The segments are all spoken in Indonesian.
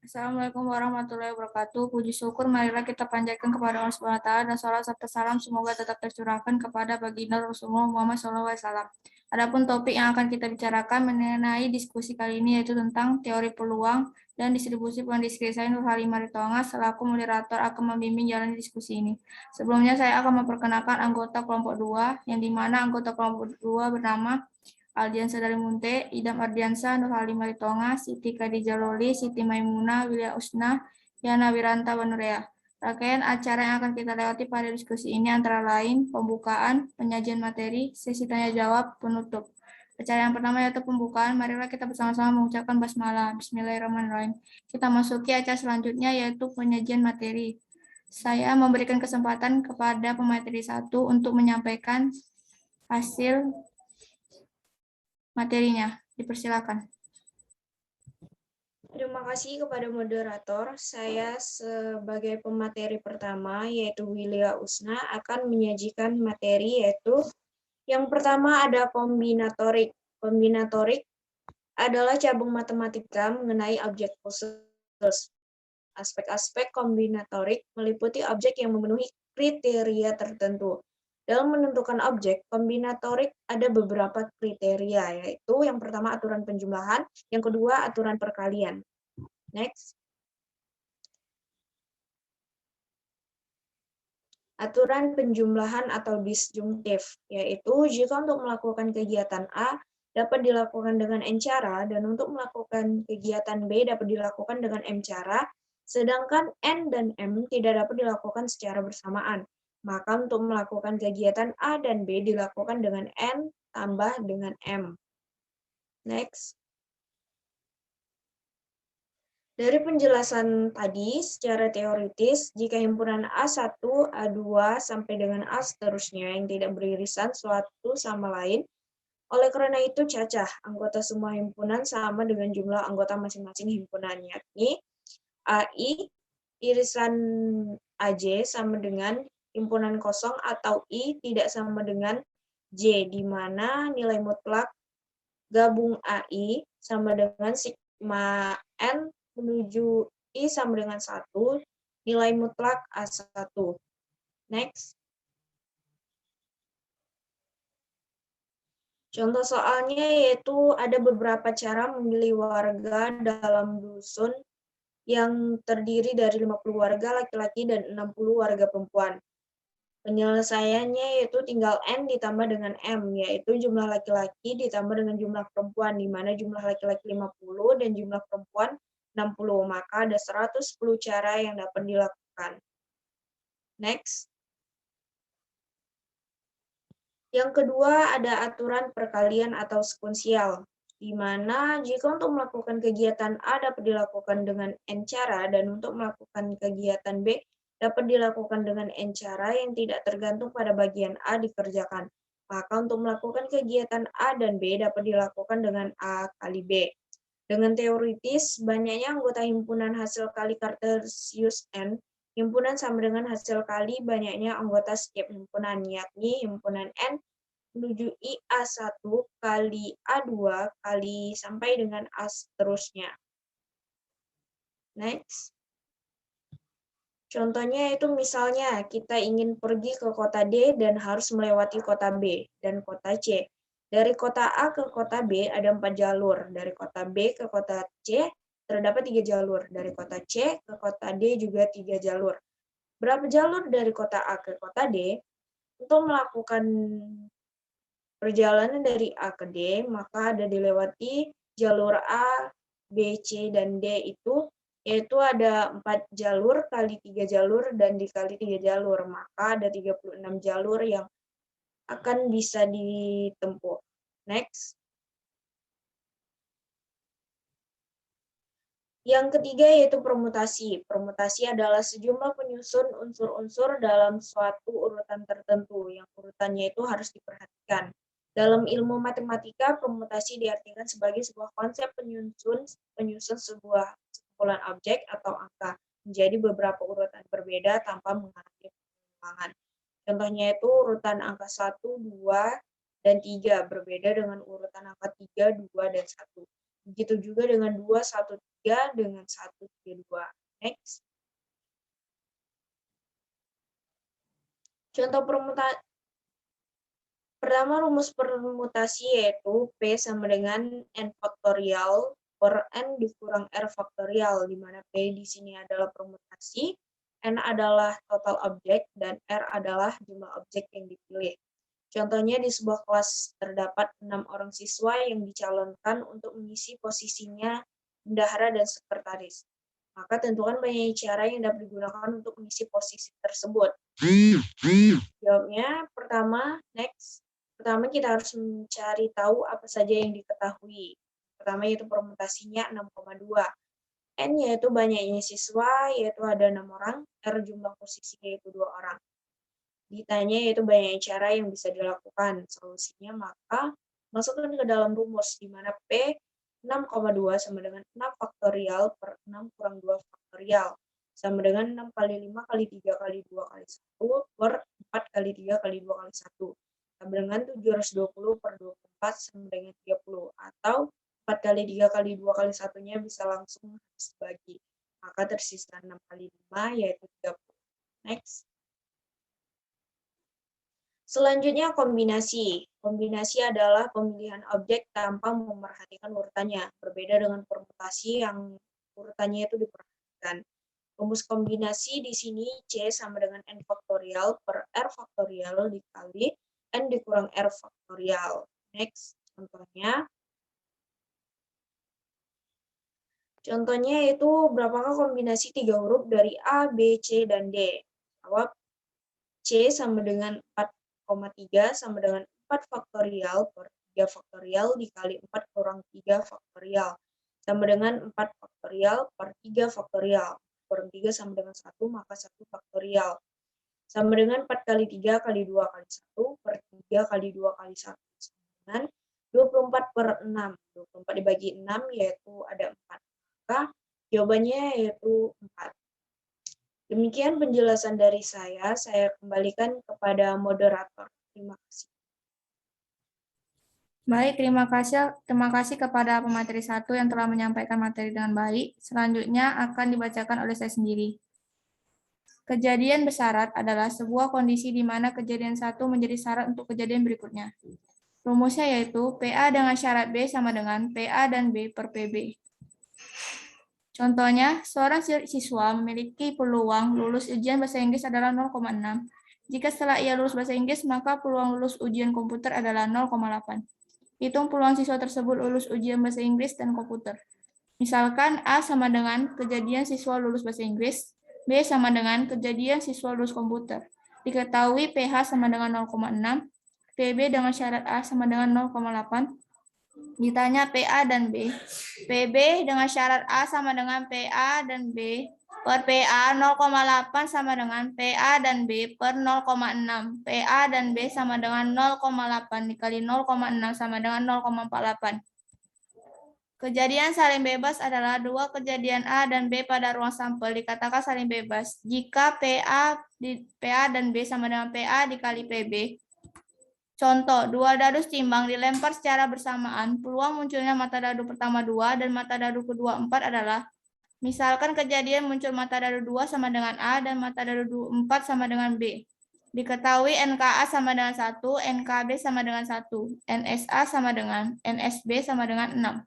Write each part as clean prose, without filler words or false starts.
Assalamualaikum warahmatullahi wabarakatuh. Puji syukur marilah kita panjatkan kepada Allah Subhanahu wa taala dan salawat serta salam semoga tetap tercurahkan kepada baginda Rasulullah Muhammad SAW. Adapun topik yang akan kita bicarakan mengenai diskusi kali ini yaitu tentang teori peluang dan distribusi pendiskusi. Saya Nur Halimah Ritonga selaku moderator akan membimbing jalan diskusi ini. Sebelumnya saya akan memperkenalkan anggota kelompok 2 yang dimana anggota kelompok 2 bernama Aldiansa dari Munte, Idam Ardiansa, Nur Halimah Ritonga, Siti Khadijah Loli, Siti Maimuna, Wilya Usna, Yana Wiranta Wanurea. Rangkaian acara yang akan kita lewati pada diskusi ini antara lain pembukaan, penyajian materi, sesi tanya jawab, penutup. Acara yang pertama yaitu pembukaan. Marilah kita bersama-sama mengucapkan basmalah. Bismillahirrahmanirrahim. Kita masuki acara selanjutnya yaitu penyajian materi. Saya memberikan kesempatan kepada pemateri 1 untuk menyampaikan hasil materinya. Dipersilakan. Terima kasih kepada moderator. Saya sebagai pemateri pertama, yaitu Wilya Usna, akan menyajikan materi yaitu yang pertama ada kombinatorik. Kombinatorik adalah cabang matematika mengenai objek khusus. Aspek-aspek kombinatorik meliputi objek yang memenuhi kriteria tertentu. Dalam menentukan objek, kombinatorik ada beberapa kriteria, yaitu yang pertama aturan penjumlahan, yang kedua aturan perkalian. Next. Aturan penjumlahan atau disjungtif, yaitu jika untuk melakukan kegiatan A dapat dilakukan dengan N cara, dan untuk melakukan kegiatan B dapat dilakukan dengan M cara, sedangkan N dan M tidak dapat dilakukan secara bersamaan. Maka untuk melakukan kegiatan A dan B dilakukan dengan N tambah dengan M. Next. Dari penjelasan tadi, secara teoritis, jika himpunan A1, A2, sampai dengan A seterusnya yang tidak beririsan suatu sama lain, oleh karena itu cacah anggota semua himpunan sama dengan jumlah anggota masing-masing himpunan, yakni AI irisan AJ sama dengan himpunan kosong atau I tidak sama dengan J, di mana nilai mutlak gabung AI sama dengan sigma N menuju I sama dengan 1, nilai mutlak A1. Next. Contoh soalnya yaitu ada beberapa cara memilih warga dalam dusun yang terdiri dari 50 warga laki-laki dan 60 warga perempuan. Penyelesaiannya yaitu tinggal N ditambah dengan M, yaitu jumlah laki-laki ditambah dengan jumlah perempuan, di mana jumlah laki-laki 50 dan jumlah perempuan 60, maka ada 110 cara yang dapat dilakukan. Next. Yang kedua ada aturan perkalian atau sekunsial, di mana jika untuk melakukan kegiatan A dapat dilakukan dengan N cara, dan untuk melakukan kegiatan B dapat dilakukan dengan N cara yang tidak tergantung pada bagian A dikerjakan. Maka untuk melakukan kegiatan A dan B dapat dilakukan dengan A kali B. Dengan teoritis, banyaknya anggota himpunan hasil kali Cartesius N, himpunan sama dengan hasil kali banyaknya anggota setiap himpunan, yakni himpunan N menuju I A1 kali A2 kali sampai dengan A seterusnya. Next. Contohnya itu misalnya kita ingin pergi ke kota D dan harus melewati kota B dan kota C. Dari kota A ke kota B ada 4 jalur. Dari kota B ke kota C terdapat 3 jalur. Dari kota C ke kota D juga 3 jalur. Berapa jalur dari kota A ke kota D? Untuk melakukan perjalanan dari A ke D, maka ada dilewati jalur A, B, C, dan D itu, yaitu ada 4 jalur kali 3 jalur dan dikali 3 jalur, maka ada 36 jalur yang akan bisa ditempuh. Next. Yang ketiga yaitu permutasi. Permutasi adalah sejumlah penyusun unsur-unsur dalam suatu urutan tertentu, yang urutannya itu harus diperhatikan. Dalam ilmu matematika, permutasi diartikan sebagai sebuah konsep penyusun sebuah kumpulan objek atau angka menjadi beberapa urutan berbeda tanpa mengalami pengulangan. Contohnya itu urutan angka 1, 2, dan 3 berbeda dengan urutan angka 3, 2, dan 1. Begitu juga dengan 2, 1, 3 dengan 1, 3, 2. Next. Contoh permutasi. Pertama, rumus permutasi yaitu P sama dengan N faktorial per N dikurang R faktorial, di mana P di sini adalah permutasi, N adalah total objek, dan R adalah jumlah objek yang dipilih. Contohnya, di sebuah kelas terdapat 6 orang siswa yang dicalonkan untuk mengisi posisinya bendahara dan sekretaris. Maka tentukan banyak cara yang dapat digunakan untuk mengisi posisi tersebut. Jawabnya, pertama, next. Pertama, kita harus mencari tahu apa saja yang diketahui. Pertama, yaitu permutasinya 6,2. N yaitu banyaknya siswa, yaitu ada 6 orang. R jumlah posisi yaitu 2 orang. Ditanya yaitu banyak cara yang bisa dilakukan. Solusinya maka masukkan ke dalam rumus, di mana P 6,2 sama dengan 6 faktorial per 6 kurang 2 faktorial. Sama dengan 6 kali 5 kali 3 kali 2 kali 1 per 4 kali 3 kali 2 kali 1. Sama dengan 720 per 24 sama dengan 30. Atau 4 kali 3 kali 2 kali 1-nya bisa langsung habis bagi. Maka tersisa 6 kali 5 yaitu 30. Next. Selanjutnya kombinasi. Kombinasi adalah pemilihan objek tanpa memerhatikan urutannya. Berbeda dengan permutasi yang urutannya itu diperhatikan. Rumus kombinasi di sini C sama dengan N faktorial per R faktorial dikali N dikurang R faktorial. Next, contohnya. Contohnya itu berapakah kombinasi 3 huruf dari A, B, C, dan D? Jawab C sama dengan 4,3 sama dengan 4 faktorial per 3 faktorial dikali 4 kurang 3 faktorial. Sama dengan 4 faktorial per 3 faktorial. Kurang 3 sama dengan 1, maka 1 faktorial. Sama dengan 4 kali 3 kali 2 kali 1 per 3 kali 2 kali 1. Sama dengan 24 per 6. 24 dibagi 6 yaitu ada 4. Maka jawabannya yaitu 4. Demikian penjelasan dari saya kembalikan kepada moderator. Terima kasih. Baik, terima kasih kepada pemateri 1 yang telah menyampaikan materi dengan baik. Selanjutnya akan dibacakan oleh saya sendiri. Kejadian bersyarat adalah sebuah kondisi di mana kejadian 1 menjadi syarat untuk kejadian berikutnya. Rumusnya yaitu PA dengan syarat B sama dengan PA dan B per PB. Contohnya, seorang siswa memiliki peluang lulus ujian bahasa Inggris adalah 0,6. Jika setelah ia lulus bahasa Inggris, maka peluang lulus ujian komputer adalah 0,8. Hitung peluang siswa tersebut lulus ujian bahasa Inggris dan komputer. Misalkan A sama dengan kejadian siswa lulus bahasa Inggris, B sama dengan kejadian siswa lulus komputer. Diketahui PH sama dengan 0,6, PB dengan syarat A sama dengan 0,8. Ditanya PA dan B. PB dengan syarat A sama dengan PA dan B per PA 0,8 sama dengan PA dan B per 0,6. PA dan B sama dengan 0,8 dikali 0,6 sama dengan 0,48. Kejadian saling bebas adalah dua kejadian A dan B pada ruang sampel dikatakan saling bebas jika PA dan B sama dengan PA dikali PB. Contoh, dua dadu timbang dilempar secara bersamaan, peluang munculnya mata dadu pertama 2 dan mata dadu kedua 4 adalah, misalkan kejadian muncul mata dadu 2 sama dengan A dan mata dadu 4 sama dengan B. Diketahui NKA sama dengan 1, NKB sama dengan 1, NSA sama dengan, NSB sama dengan 6.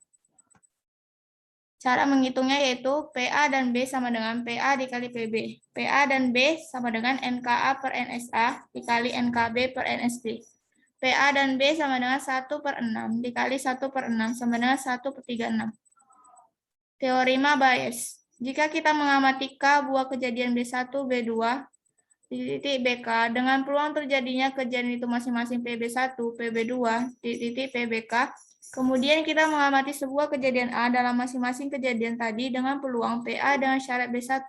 Cara menghitungnya yaitu PA dan B sama dengan PA dikali PB. PA dan B sama dengan NKA per NSA dikali NKB per NSB. PA dan B sama dengan 1 per 6 dikali 1 per 6 sama dengan 1 per 36. Teorema Bayes. Jika kita mengamati K buah kejadian B1, B2, titik BK, dengan peluang terjadinya kejadian itu masing-masing PB1, PB2, titik PBK, kemudian kita mengamati sebuah kejadian A dalam masing-masing kejadian tadi dengan peluang PA dengan syarat B1,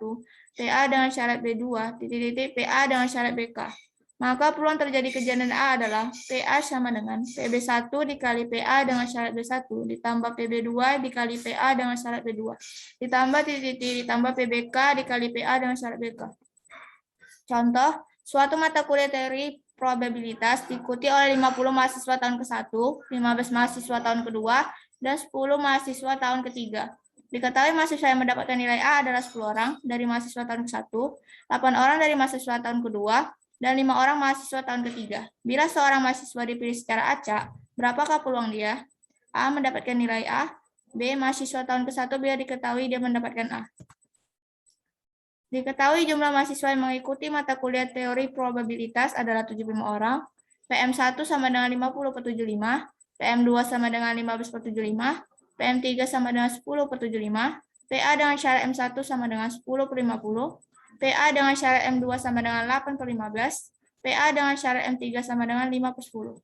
PA dengan syarat B2, titik PA dengan syarat BK. Maka peluang terjadi kejadian A adalah PA sama dengan PB1 dikali PA dengan syarat B1 ditambah PB2 dikali PA dengan syarat B2 ditambah titik ditambah PBK dikali PA dengan syarat BK. Contoh, suatu mata kuliah teori probabilitas diikuti oleh 50 mahasiswa tahun ke-1, 15 mahasiswa tahun kedua, dan 10 mahasiswa tahun ketiga. Diketahui mahasiswa yang mendapatkan nilai A adalah 10 orang dari mahasiswa tahun ke-1, 8 orang dari mahasiswa tahun kedua, dan 5 orang mahasiswa tahun ketiga. Bila seorang mahasiswa dipilih secara acak, berapakah peluang dia? A. Mendapatkan nilai A. B. Mahasiswa tahun ke-1 bila diketahui dia mendapatkan A. Diketahui jumlah mahasiswa yang mengikuti mata kuliah teori probabilitas adalah 75 orang. PM1 sama dengan 50/75, PM2 sama dengan 15/75, PM3 sama dengan 10/75, PA dengan syarat M1 sama dengan 10/50, PA dengan syarat M2 sama dengan 8/15, PA dengan syarat M3 sama dengan 5/10.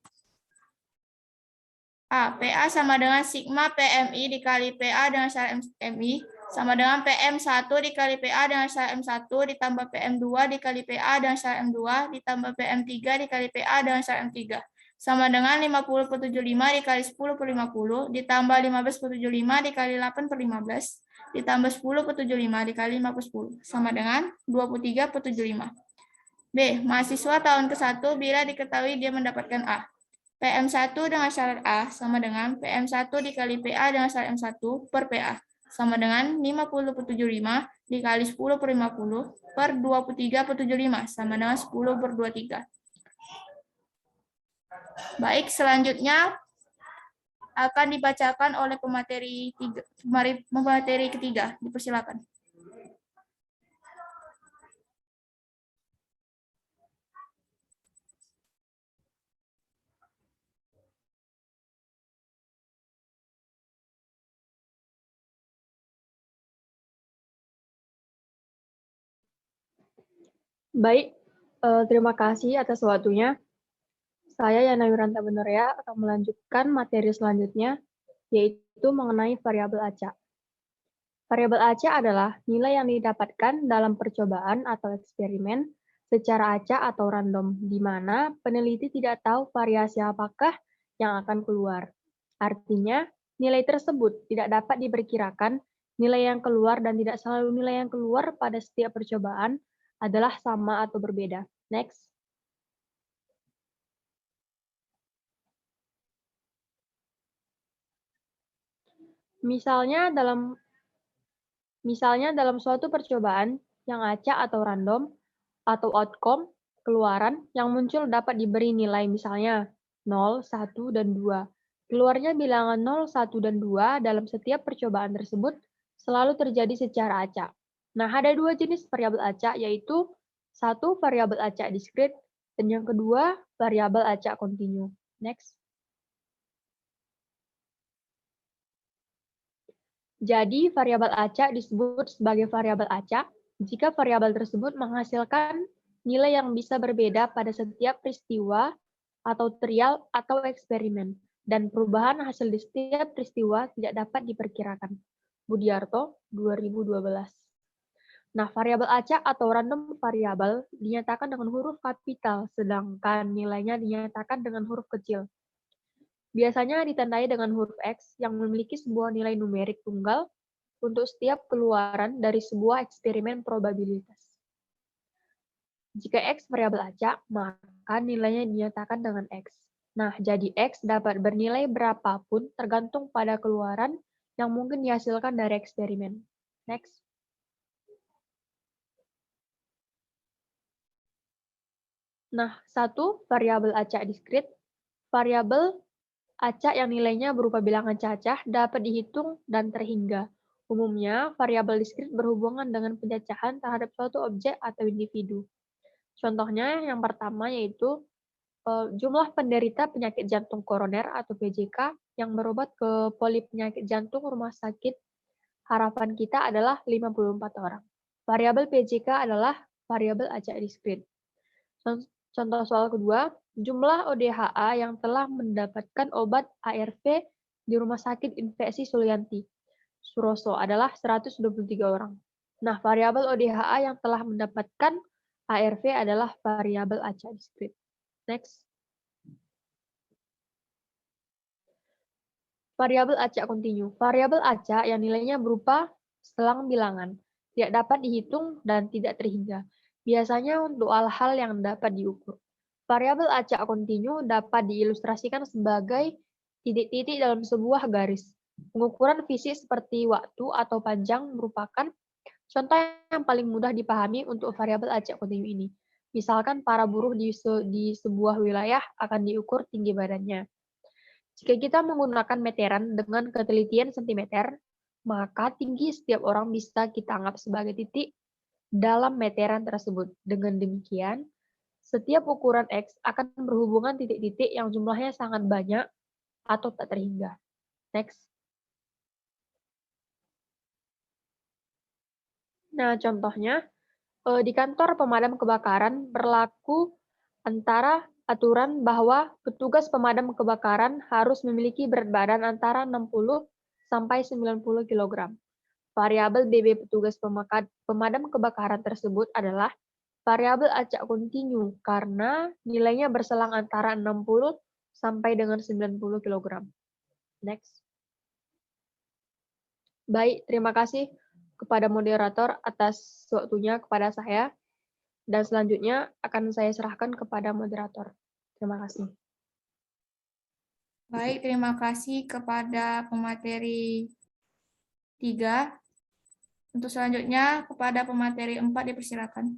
A. PA sama dengan sigma PMI dikali PA dengan syarat MI sama dengan PM1 dikali PA dengan syarat M1 ditambah PM2 dikali PA dengan syarat M2 ditambah PM3 dikali PA dengan syarat M3 sama dengan 50/75 dikali 10/50 ditambah 15/75 dikali 8/15 ditambah 10/75 dikali 5/10 sama dengan 23/75. B. Mahasiswa tahun ke-1 bila diketahui dia mendapatkan A. PM1 dengan syarat A sama dengan PM1 dikali PA dengan syarat M1 per PA sama dengan 50/75 dikali 10/50 per 23/75 sama dengan 10/23. Baik, selanjutnya akan dibacakan oleh pemateri ketiga. Dipersilakan. Baik, terima kasih atas waktunya. Saya Yana Wiranta Benurea akan melanjutkan materi selanjutnya, yaitu mengenai variabel acak. Variabel acak adalah nilai yang didapatkan dalam percobaan atau eksperimen secara acak atau random, di mana peneliti tidak tahu variasi apakah yang akan keluar. Artinya, nilai tersebut tidak dapat diperkirakan, nilai yang keluar dan tidak selalu nilai yang keluar pada setiap percobaan adalah sama atau berbeda. Next. Misalnya dalam suatu percobaan yang acak atau random, atau outcome, keluaran yang muncul dapat diberi nilai misalnya 0, 1, dan 2. Keluarnya bilangan 0, 1, dan 2 dalam setiap percobaan tersebut selalu terjadi secara acak. Nah, ada dua jenis variabel acak, yaitu satu variabel acak diskrit, dan yang kedua variabel acak kontinu. Next. Jadi, variabel acak disebut sebagai variabel acak jika variabel tersebut menghasilkan nilai yang bisa berbeda pada setiap peristiwa atau trial atau eksperimen, dan perubahan hasil di setiap peristiwa tidak dapat diperkirakan. Budiarto, 2012. Nah, variabel acak atau random variabel dinyatakan dengan huruf kapital, sedangkan nilainya dinyatakan dengan huruf kecil. Biasanya ditandai dengan huruf X yang memiliki sebuah nilai numerik tunggal untuk setiap keluaran dari sebuah eksperimen probabilitas. Jika X variabel acak, maka nilainya dinyatakan dengan X. Nah, jadi X dapat bernilai berapapun tergantung pada keluaran yang mungkin dihasilkan dari eksperimen. Next. Nah, satu variabel acak diskrit. Variabel acak yang nilainya berupa bilangan cacah dapat dihitung dan terhingga. Umumnya, variabel diskrit berhubungan dengan pencacahan terhadap suatu objek atau individu. Contohnya yang pertama yaitu jumlah penderita penyakit jantung koroner atau PJK yang berobat ke poli penyakit jantung rumah sakit harapan kita adalah 54 orang. Variabel PJK adalah variabel acak diskrit. Contoh soal kedua, jumlah ODHA yang telah mendapatkan obat ARV di Rumah Sakit Infeksi Sulianti, Suroso adalah 123 orang. Nah, variabel ODHA yang telah mendapatkan ARV adalah variabel acak diskrit. Next. Variabel acak kontinu. Variabel acak yang nilainya berupa selang bilangan, tidak dapat dihitung dan tidak terhingga. Biasanya untuk hal-hal yang dapat diukur. Variabel acak kontinu dapat diilustrasikan sebagai titik-titik dalam sebuah garis. Pengukuran fisik seperti waktu atau panjang merupakan contoh yang paling mudah dipahami untuk variabel acak kontinu ini. Misalkan para buruh di sebuah wilayah akan diukur tinggi badannya. Jika kita menggunakan meteran dengan ketelitian sentimeter, maka tinggi setiap orang bisa kita anggap sebagai titik dalam meteran tersebut. Dengan demikian, setiap ukuran X akan berhubungan titik-titik yang jumlahnya sangat banyak atau tak terhingga. Next. Nah, contohnya, di kantor pemadam kebakaran berlaku antara aturan bahwa petugas pemadam kebakaran harus memiliki berat badan antara 60 sampai 90 kg. Variabel BB petugas pemadam kebakaran tersebut adalah variabel acak kontinu karena nilainya berselang antara 60 sampai dengan 90 kg. Next. Baik, terima kasih kepada moderator atas waktunya kepada saya. Dan selanjutnya akan saya serahkan kepada moderator. Terima kasih. Baik, terima kasih kepada pemateri 3. Untuk selanjutnya kepada pemateri 4 dipersilakan.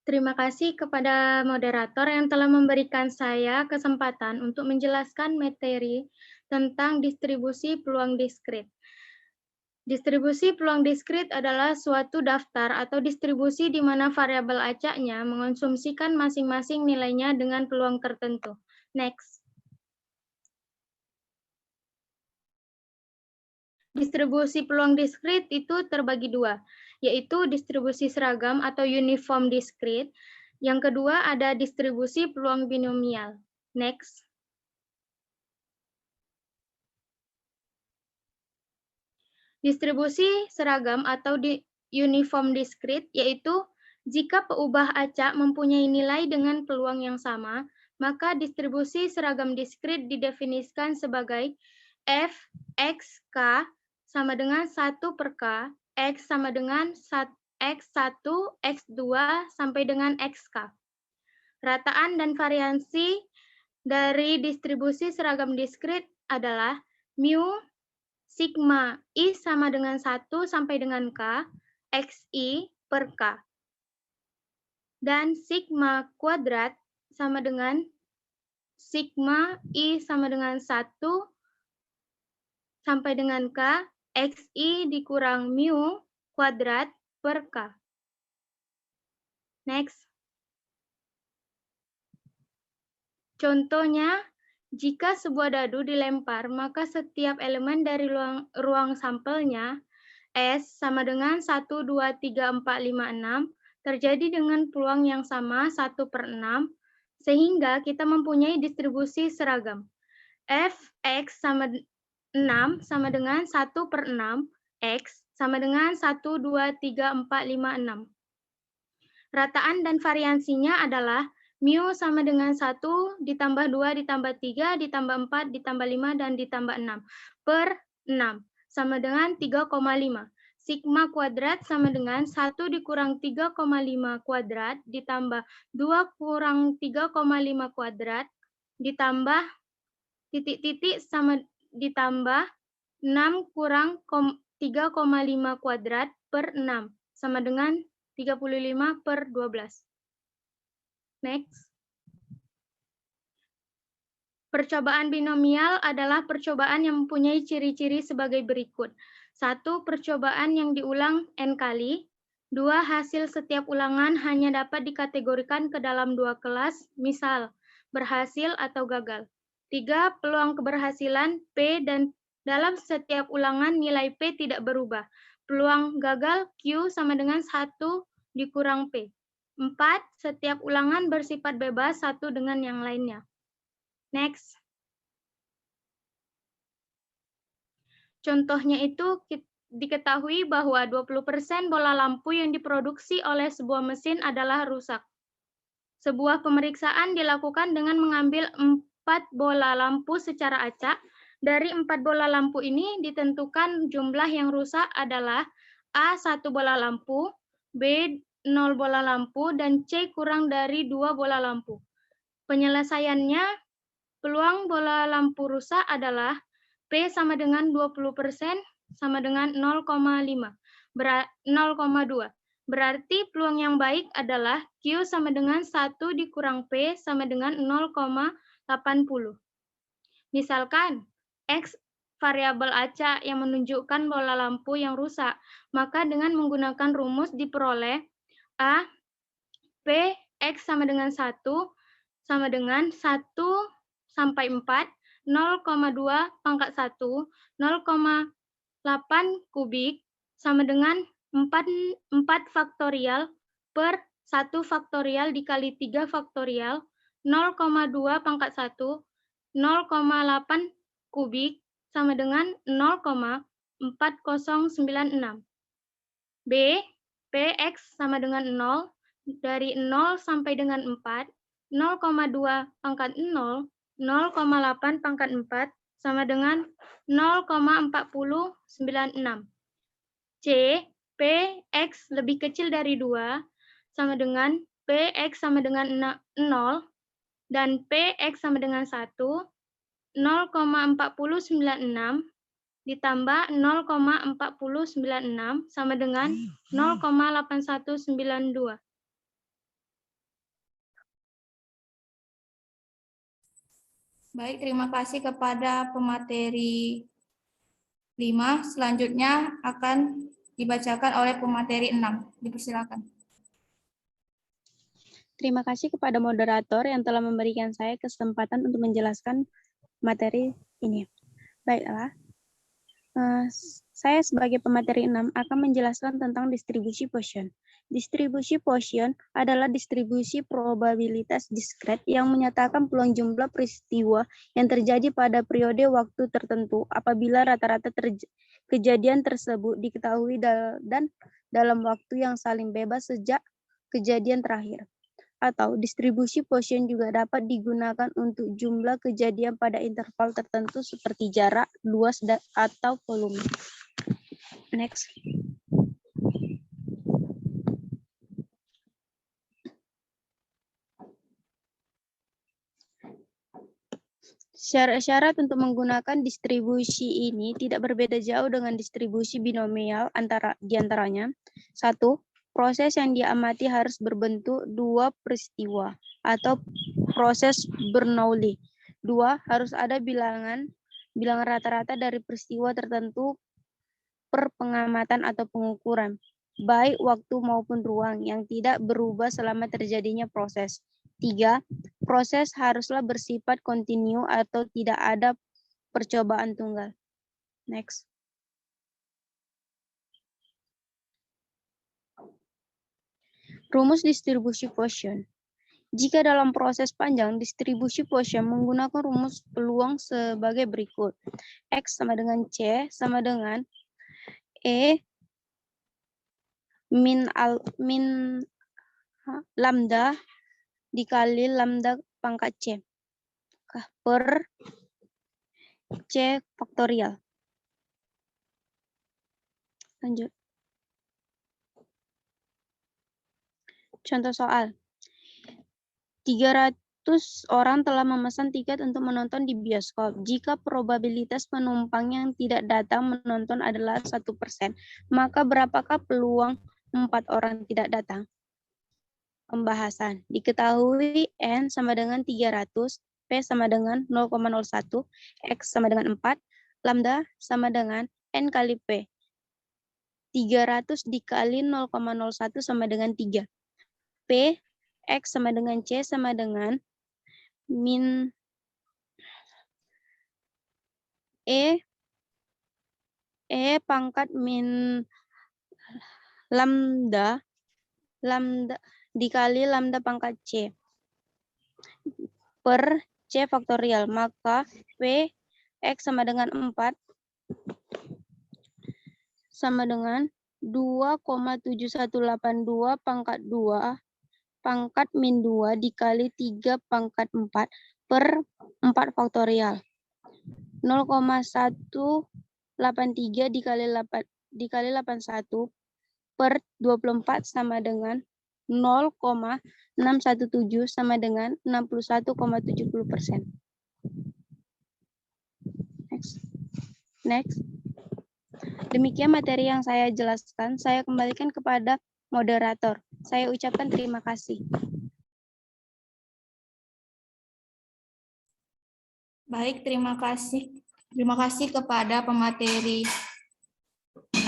Terima kasih kepada moderator yang telah memberikan saya kesempatan untuk menjelaskan materi tentang distribusi peluang diskrit. Distribusi peluang diskrit adalah suatu daftar atau distribusi di mana variabel acaknya mengonsumsikan masing-masing nilainya dengan peluang tertentu. Next. Distribusi peluang diskrit itu terbagi dua, yaitu distribusi seragam atau uniform diskrit. Yang kedua ada distribusi peluang binomial. Next. Distribusi seragam atau uniform diskrit yaitu jika peubah acak mempunyai nilai dengan peluang yang sama, maka distribusi seragam diskrit didefinisikan sebagai f x k sama dengan 1 per K, X sama dengan X1, X2, sampai dengan XK. Rataan dan variansi dari distribusi seragam diskrit adalah mu sigma I sama dengan 1 sampai dengan K, XI per K. Dan sigma kuadrat sama dengan sigma I sama dengan 1 sampai dengan K, XI dikurang mu kuadrat per K. Next. Contohnya, jika sebuah dadu dilempar, maka setiap elemen dari ruang sampelnya, S sama dengan 1, 2, 3, 4, 5, 6, terjadi dengan peluang yang sama 1 per 6, sehingga kita mempunyai distribusi seragam. Fx sama 6 sama dengan 1 per 6, X sama dengan 1, 2, 3, 4, 5, 6. Rataan dan variansinya adalah mu sama dengan 1 ditambah 2 ditambah 3 ditambah 4 ditambah 5 dan ditambah 6 per 6 sama dengan 3,5. Sigma kuadrat sama dengan 1 dikurang 3,5 kuadrat ditambah 2 kurang 3,5 kuadrat ditambah titik-titik sama ditambah 6 kurang 3,5 kuadrat per 6 sama dengan 35 per 12. Next. Percobaan binomial adalah percobaan yang mempunyai ciri-ciri sebagai berikut. 1. Percobaan yang diulang n kali. 2. Hasil setiap ulangan hanya dapat dikategorikan ke dalam 2 kelas, misal berhasil atau gagal. 3. Peluang keberhasilan P dan dalam setiap ulangan nilai P tidak berubah. Peluang gagal Q sama dengan 1 dikurang P. 4. Setiap ulangan bersifat bebas satu dengan yang lainnya. Next. Contohnya itu diketahui bahwa 20% bola lampu yang diproduksi oleh sebuah mesin adalah rusak. Sebuah pemeriksaan dilakukan dengan mengambil 4 bola lampu secara acak. Dari 4 bola lampu ini ditentukan jumlah yang rusak adalah A 1 bola lampu, B 0 bola lampu, dan C kurang dari 2 bola lampu. Penyelesaiannya, peluang bola lampu rusak adalah P sama dengan 20% sama dengan 0,5, 0,2. Berarti peluang yang baik adalah Q sama dengan 1 dikurang P sama dengan 0,80. Misalkan, X variabel acak yang menunjukkan bola lampu yang rusak, maka dengan menggunakan rumus diperoleh A, P, X sama dengan 1, sama dengan 1 sampai 4, 0,2 pangkat 1, 0,8 kubik, sama dengan 4 faktorial per 1 faktorial dikali 3 faktorial, 0,2 pangkat 1, 0,8 kubik, sama dengan 0,4096. B, Px sama dengan 0, dari 0 sampai dengan 4, 0,2 pangkat 0, 0,8 pangkat 4, sama dengan 0,4096. C, Px lebih kecil dari 2, sama dengan Px sama dengan 0, dan Px sama dengan 1, 0,4096 ditambah 0,4096 sama dengan 0,8192. Baik, terima kasih kepada pemateri 5. Selanjutnya akan dibacakan oleh pemateri 6. Dipersilakan. Terima kasih kepada moderator yang telah memberikan saya kesempatan untuk menjelaskan materi ini. Baiklah, saya sebagai pemateri 6 akan menjelaskan tentang distribusi Poisson. Distribusi Poisson adalah distribusi probabilitas diskret yang menyatakan peluang jumlah peristiwa yang terjadi pada periode waktu tertentu apabila rata-rata kejadian tersebut diketahui dan dalam waktu yang saling bebas sejak kejadian terakhir. Atau distribusi Poisson juga dapat digunakan untuk jumlah kejadian pada interval tertentu seperti jarak, luas, atau volume. Next. Syarat-syarat untuk menggunakan distribusi ini tidak berbeda jauh dengan distribusi binomial di antaranya. 1. Proses yang diamati harus berbentuk dua peristiwa atau proses Bernoulli. 2. Harus ada bilangan rata-rata dari peristiwa tertentu per pengamatan atau pengukuran, baik waktu maupun ruang yang tidak berubah selama terjadinya proses. 3. Proses haruslah bersifat kontinu atau tidak ada percobaan tunggal. Next. Rumus distribusi Poisson. Jika dalam proses panjang, distribusi Poisson menggunakan rumus peluang sebagai berikut. X sama dengan C sama dengan E min lambda dikali lambda pangkat C per C faktorial. Lanjut. Contoh soal. 300 orang telah memesan tiket untuk menonton di bioskop. Jika probabilitas penumpang yang tidak datang menonton adalah 1%, maka berapakah peluang 4 orang tidak datang? Pembahasan. Diketahui N sama dengan 300, P sama dengan 0,01, X sama dengan 4, lambda sama dengan N kali P. 300 dikali 0,01 sama dengan 3. P, X sama dengan C sama dengan min E pangkat min lambda dikali lambda pangkat C per C faktorial, maka P X sama dengan 4 sama dengan 2,7182 pangkat 2 pangkat min 2 dikali 3 pangkat 4 per 4 faktorial. 0,183 dikali 81 per 24 sama dengan 0,617 sama dengan 61,70%. Next. Demikian materi yang saya jelaskan. Saya kembalikan kepada moderator. Saya ucapkan terima kasih. Baik, terima kasih. Terima kasih kepada pemateri 6.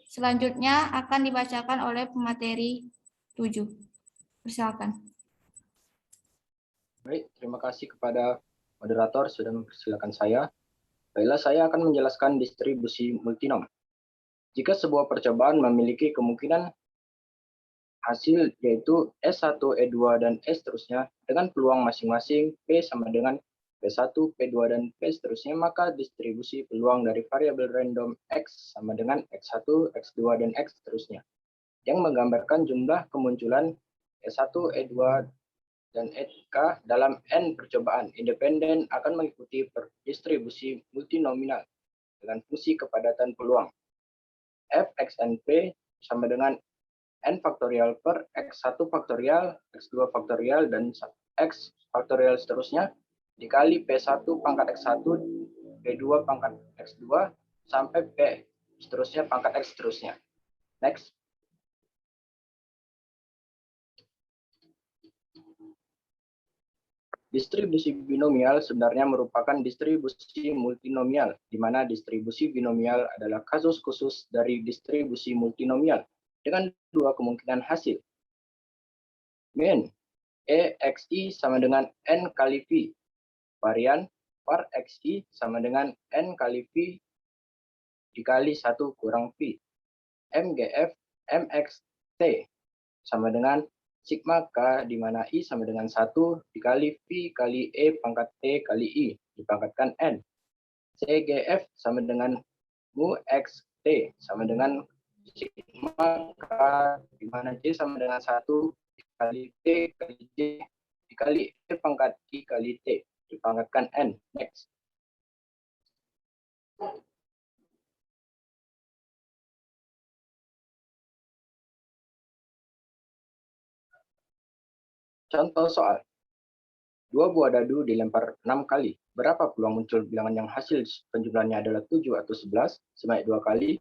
Selanjutnya akan dibacakan oleh pemateri 7. Persilakan. Baik, terima kasih kepada moderator sudah mempersilakan saya. Baiklah, saya akan menjelaskan distribusi multinom. Jika sebuah percobaan memiliki kemungkinan hasil yaitu S1, E2, dan S seterusnya dengan peluang masing-masing P sama dengan P1, P2, dan P seterusnya, maka distribusi peluang dari variabel random X sama dengan X1, X2, dan X seterusnya, yang menggambarkan jumlah kemunculan S1, E2, dan EK dalam N percobaan independen akan mengikuti distribusi multinominal dengan fungsi kepadatan peluang. F X N P sama dengan N faktorial per X1 faktorial, X2 faktorial, dan X faktorial seterusnya dikali P1 pangkat X1, P2 pangkat X2, sampai P seterusnya pangkat X seterusnya. Next. Distribusi binomial sebenarnya merupakan distribusi multinomial, di mana distribusi binomial adalah kasus khusus dari distribusi multinomial dengan dua kemungkinan hasil. Min, E XI sama dengan N kali V. Varian, var XI sama dengan N kali V dikali 1 kurang V. MGF, MXT sama dengan sigma K, di mana I sama dengan 1 dikali V kali E pangkat T kali I, dipangkatkan N. CGF sama dengan mu X T sama dengan sigma K, di mana J sama dengan 1 dikali T kali J dikali E pangkat I kali T, dipangkatkan N. Next. Contoh soal. 2 buah dadu dilempar 6 kali. Berapa peluang muncul bilangan yang hasil penjumlahannya adalah 7 atau 11 sebanyak 2 kali?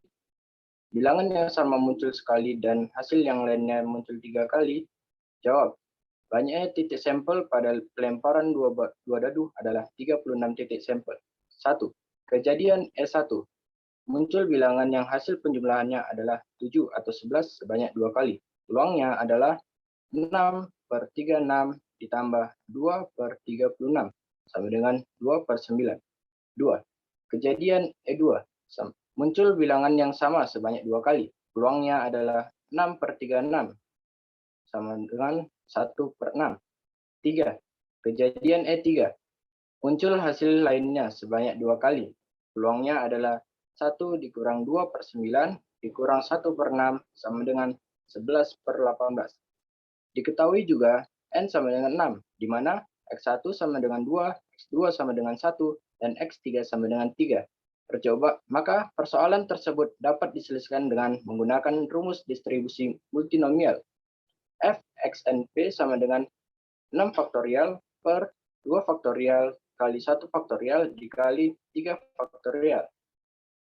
Bilangan yang sama muncul sekali dan hasil yang lainnya muncul 3 kali? Jawab. Banyaknya titik sampel pada pelemparan 2 dadu adalah 36 titik sampel. 1. Kejadian E1. Muncul bilangan yang hasil penjumlahannya adalah 7 atau 11 sebanyak 2 kali. Peluangnya adalah 6/36 ditambah 2/36 sama dengan 2/9. 2. Kejadian E2. Muncul bilangan yang sama sebanyak 2 kali. Peluangnya adalah 6/36 sama dengan 1/6. 3. Kejadian E3. Muncul hasil lainnya sebanyak 2 kali. Peluangnya adalah 1 dikurang 2/9 dikurang 1/6 sama dengan 11/18. Diketahui juga N sama dengan 6, di mana X1 sama dengan 2, X2 sama dengan 1, dan X3 sama dengan 3. Maka persoalan tersebut dapat diselesaikan dengan menggunakan rumus distribusi multinomial. F X N P sama dengan 6 faktorial per 2 faktorial kali 1 faktorial dikali 3 faktorial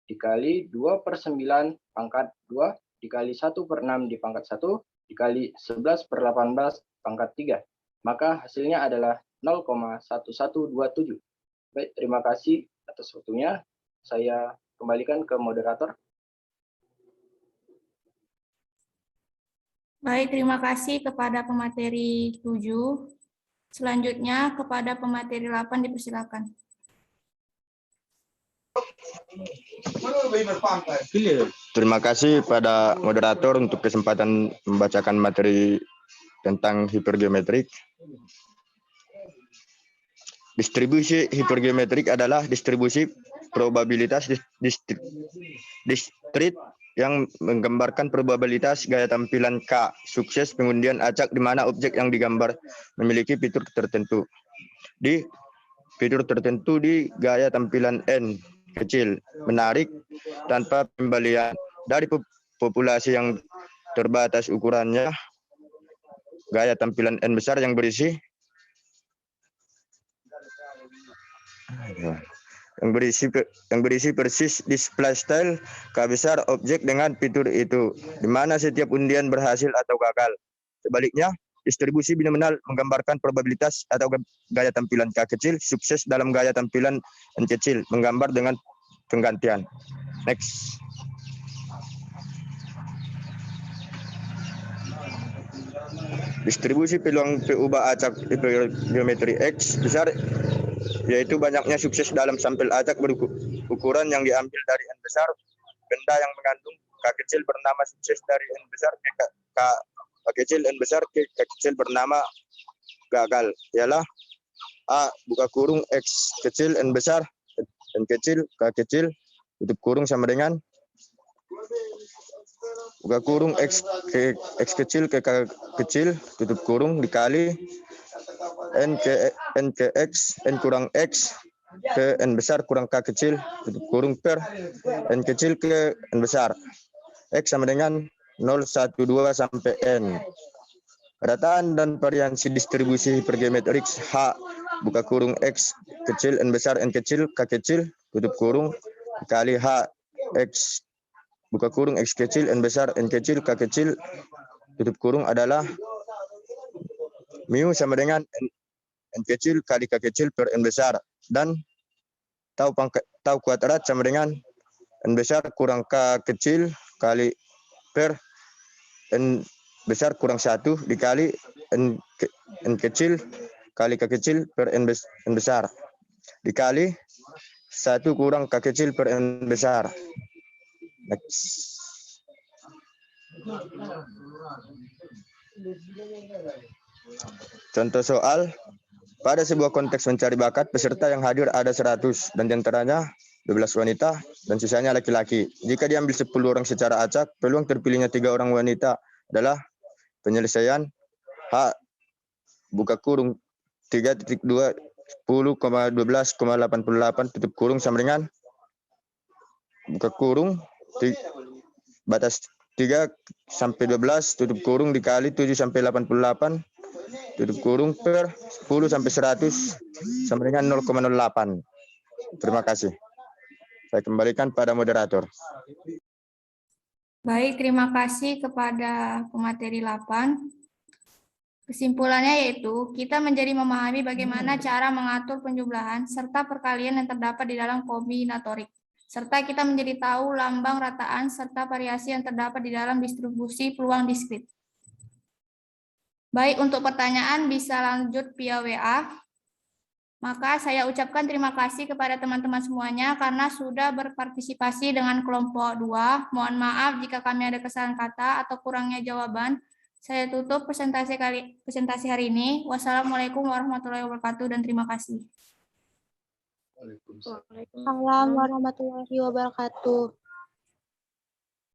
dikali 2/9 pangkat 2 dikali 1/6 dipangkat 1 dikali 11/18 pangkat 3. Maka hasilnya adalah 0,1127. Baik, terima kasih atas waktunya. Saya kembalikan ke moderator. Baik, terima kasih kepada pemateri 7. Selanjutnya kepada pemateri 8 dipersilakan. Terima kasih pada moderator untuk kesempatan membacakan materi tentang hipergeometrik. Distribusi hipergeometrik adalah distribusi probabilitas diskrit yang menggambarkan probabilitas gaya tampilan K sukses pengundian acak di mana objek yang digambar memiliki fitur tertentu. Di fitur tertentu di gaya tampilan N kecil, menarik tanpa pembalian dari populasi yang terbatas ukurannya, gaya tampilan N besar yang berisi persis display style K besar objek dengan fitur itu, di mana setiap undian berhasil atau gagal. Sebaliknya, distribusi binominal menggambarkan probabilitas atau gaya tampilan K kecil sukses dalam gaya tampilan N kecil, menggambar dengan penggantian. Next. Distribusi peluang PU acak hipergeometri X besar yaitu banyaknya sukses dalam sampel acak berukuran yang diambil dari N besar. Benda yang mengandung K kecil bernama sukses dari N besar ke K kecil N besar ke K kecil bernama gagal. Ialah A buka kurung X kecil N besar N kecil K kecil tutup kurung sama dengan buka kurung X kecil ke K kecil tutup kurung dikali N ke X N kurang X ke N besar kurang K kecil tutup kurung per N kecil ke N besar. X sama dengan 0, 1, 2 sampai N. Rataan dan variansi distribusi hipergeometrik H buka kurung X kecil N besar N kecil K kecil tutup kurung dikali H X buka kurung X kecil N besar N kecil K kecil tutup kurung adalah mu sama dengan N kecil kali K kecil per N besar, dan tau kuadrat sama dengan N besar kurang K kecil kali per N besar kurang 1 dikali N kecil kali K kecil per N besar dikali 1 kurang K kecil per N besar. Next. Contoh soal, pada sebuah konteks mencari bakat, peserta yang hadir ada 100 dan diantaranya 12 wanita dan sisanya laki-laki. Jika diambil 10 orang secara acak, peluang terpilihnya 3 orang wanita adalah penyelesaian H buka kurung 3.2 10,12,88 tutup kurung sama dengan buka kurung batas 3 sampai 12 tutup kurung dikali 7 sampai 88 tutup kurung per 10 sampai 100 sama dengan 0,08. Terima kasih. Saya kembalikan pada moderator. Baik, terima kasih kepada pemateri 8. Kesimpulannya yaitu, kita menjadi memahami bagaimana cara mengatur penjumlahan serta perkalian yang terdapat di dalam kombinatorik. Serta kita menjadi tahu lambang rataan serta variasi yang terdapat di dalam distribusi peluang diskrit. Baik, untuk pertanyaan bisa lanjut via WA. Maka saya ucapkan terima kasih kepada teman-teman semuanya karena sudah berpartisipasi dengan kelompok 2. Mohon maaf jika kami ada kesalahan kata atau kurangnya jawaban. Saya tutup presentasi hari ini. Wassalamualaikum warahmatullahi wabarakatuh dan terima kasih. Waalaikumsalam warahmatullahi wabarakatuh.